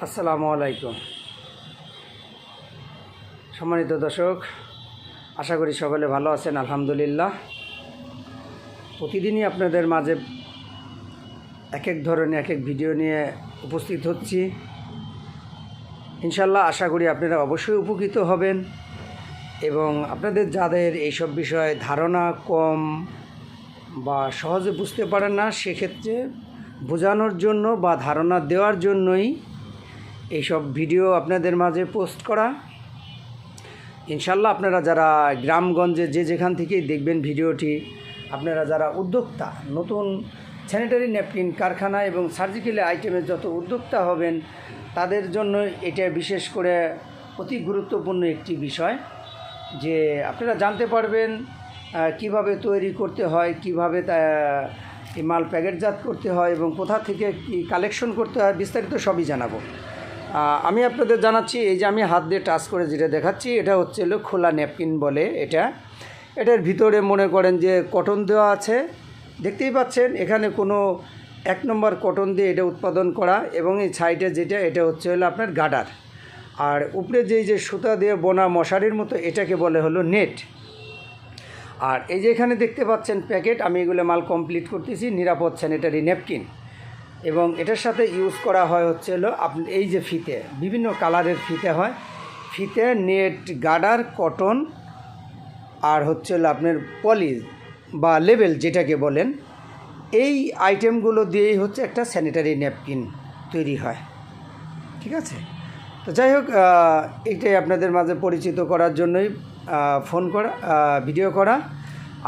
আসসালামু আলাইকুম। সম্মানিত দর্শক, আশা করি সকলে ভালো আছেন। আলহামদুলিল্লাহ, প্রতিদিনই আপনাদের মাঝে এক এক ধরনের এক এক ভিডিও নিয়ে উপস্থিত হচ্ছি। ইনশাল্লাহ আশা করি আপনারা অবশ্যই উপকৃত হবেন এবং আপনাদের যাদের এইসব বিষয়ে ধারণা কম বা সহজে বুঝতে পারেন না, সেক্ষেত্রে বোঝানোর জন্য বা ধারণা দেওয়ার জন্যই এইসব ভিডিও আপনাদের মাঝে পোস্ট করা। ইনশাল্লাহ আপনারা যারা গ্রামগঞ্জে যেখান থেকেই দেখবেন ভিডিওটি, আপনারা যারা উদ্যোক্তা, নতুন স্যানিটারি ন্যাপকিন কারখানা এবং সার্জিক্যাল আইটেমের যত উদ্যোক্তা হবেন, তাদের জন্য এটা বিশেষ করে অতি গুরুত্বপূর্ণ একটি বিষয় যে আপনারা জানতে পারবেন কিভাবে তৈরি করতে হয়, কিভাবে এই মাল প্যাকেটজাত করতে হয় এবং কোথা থেকে কি কালেকশন করতে হয়, বিস্তারিত সবই জানাবো। আমি আপনাদের জানাচ্ছি, এই যে আমি হাত দিয়ে টাচ করে যেটা দেখাচ্ছি, এটা হচ্ছে খোলা ন্যাপকিন বলে। এটার ভিতরে মনে করেন যে কটন দেওয়া আছে, দেখতেই পাচ্ছেন। এখানে কোনো এক নম্বর কটন দিয়ে এটা উৎপাদন করা এবং এই সাইডে যেটা, এটা হচ্ছে আপনার গার্ডার। আর উপরে যে সুতা দিয়ে বোনা মশারির মতো, এটাকে বলে হলো নেট। আর এই যে এখানে দেখতে পাচ্ছেন প্যাকেট, আমি এগুলো মাল কমপ্লিট করতেছি, নিরাপদ স্যানিটারি ন্যাপকিন। এবং এটার সাথে ইউজ করা হয় হচ্ছে আপনি এই যে ফিতে, বিভিন্ন কালারের ফিতে হয়, ফিতে, নেট, গার্ডার, কটন আর হচ্ছে আপনার পলি বা লেবেল যেটাকে বলেন, এই আইটেমগুলো দিয়েই হচ্ছে একটা স্যানিটারি ন্যাপকিন তৈরি হয়। ঠিক আছে? তো যাই হোক, এইটাই আপনাদের মাঝে পরিচিত করার জন্যই ফোন করা, ভিডিও করা।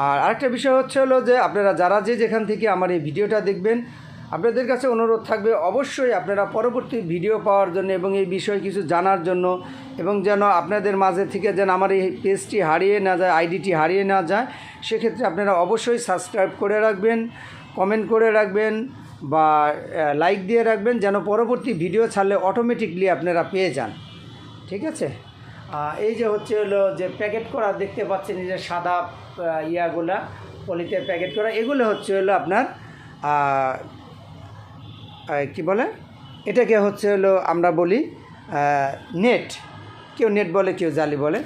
আর আরেকটা বিষয় হচ্ছে যে আপনারা যারা যেখান থেকে আমার এই ভিডিওটা দেখবেন, আপনাদের কাছে অনুরোধ থাকবে অবশ্যই আপনারা পরবর্তী ভিডিও পাওয়ার জন্য এবং এই বিষয়ে কিছু জানার জন্য, এবং যেন আপনাদের মাঝে থেকে যেন আমার এই পেজটি হারিয়ে না যায়, আইডিটি হারিয়ে না যায়, সেক্ষেত্রে আপনারা অবশ্যই সাবস্ক্রাইব করে রাখবেন, কমেন্ট করে রাখবেন বা লাইক দিয়ে রাখবেন, যেন পরবর্তী ভিডিও ছাড়লে অটোমেটিকলি আপনারা পেয়ে যান। ঠিক আছে? এই যে হচ্ছে যে প্যাকেট করা দেখতে পাচ্ছেন, এই যে সাদা ইয়াগুলা পলিতে প্যাকেট করা, এগুলো হচ্ছে আপনার কি বলে, এটাকে হচ্ছে আমরা বলি নেট, কেউ নেট বলে, কেউ জালি বলে।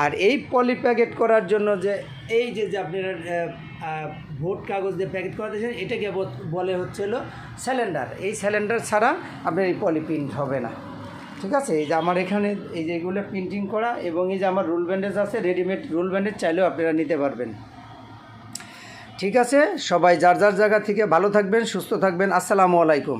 আর এই পলি প্যাকেট করার জন্য যে এই যে আপনারা ভোট কাগজ দিয়ে প্যাকেট করা দিয়েছেন, এটাকে বলে হচ্ছে সিলিন্ডার। এই সিলিন্ডার ছাড়া আপনার এই পলি প্রিন্ট হবে না। ঠিক আছে? এই যে আমার এখানে এই যে এগুলো প্রিন্টিং করা, এবং এই যে আমার রুল ব্যান্ডেজ আছে, রেডিমেড রুল ব্যান্ডেজ চাইলেও আপনারা নিতে পারবেন। ঠিক আছে? সবাই যার যার জায়গা থেকে ভালো থাকবেন, সুস্থ থাকবেন। আসসালামু আলাইকুম।